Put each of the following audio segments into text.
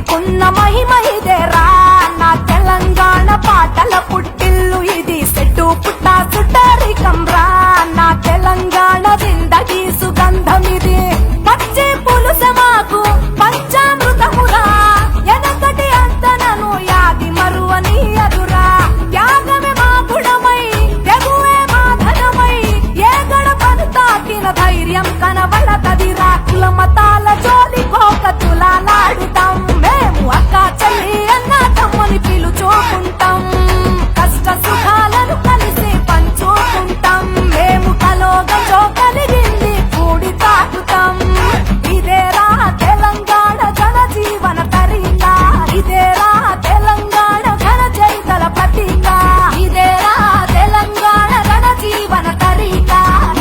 తల్లికున్న మహిమ ఇదేరా నా తెలంగాణ పాటల పుట్టిల్లు ఇది సెట్టు పుట్ట సుట్టరికం రా నా తెలంగాణ జిందగీ సుగంధం ఇది పచ్చి పులుసె మాకు పంచామృతమురా ఎనకటి అంతనను యాది మరువని అదురా త్యాగమే మా గుణమై తెగువే మా ధనమై ఏ గడపను తాకిన ధైర్యం కనబడతదిరా కుల మతాల జోలి కోకతులాడుతాం మేము అక్క చెల్లి అన్న తమ్ముని పిలుచుకుంటాం కష్ట సుఖాలను కలిసి పంచుకుంటాం మేము కలోగంలో కలిగింది కూడి తాకుతాం ఇదేరా తెలంగాణ జన జీవన తరీక ఇదేరా తెలంగాణ ఘన చైతల ప్రతీక ఇదేరా తెలంగాణ ఘన జీవన తరీక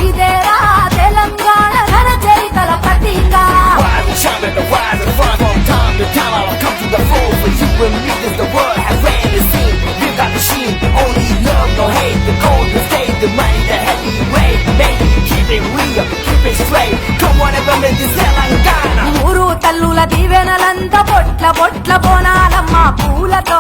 ఇదేరా తెలంగాణ ఘన చైతల ప్రతీక Rise and rise and front from time to time. I'll come to the floor for you and me. Cause the world has rarely seen. We got the machine, only love, no hate. The golden state, the money, the heavyweight. Baby, keep it real, keep it straight. Come on, everyone, this Telangana. ఊరు తల్లుల దీవెనలంత బొట్ల బొట్ల బోనాలమ్మ పూలతో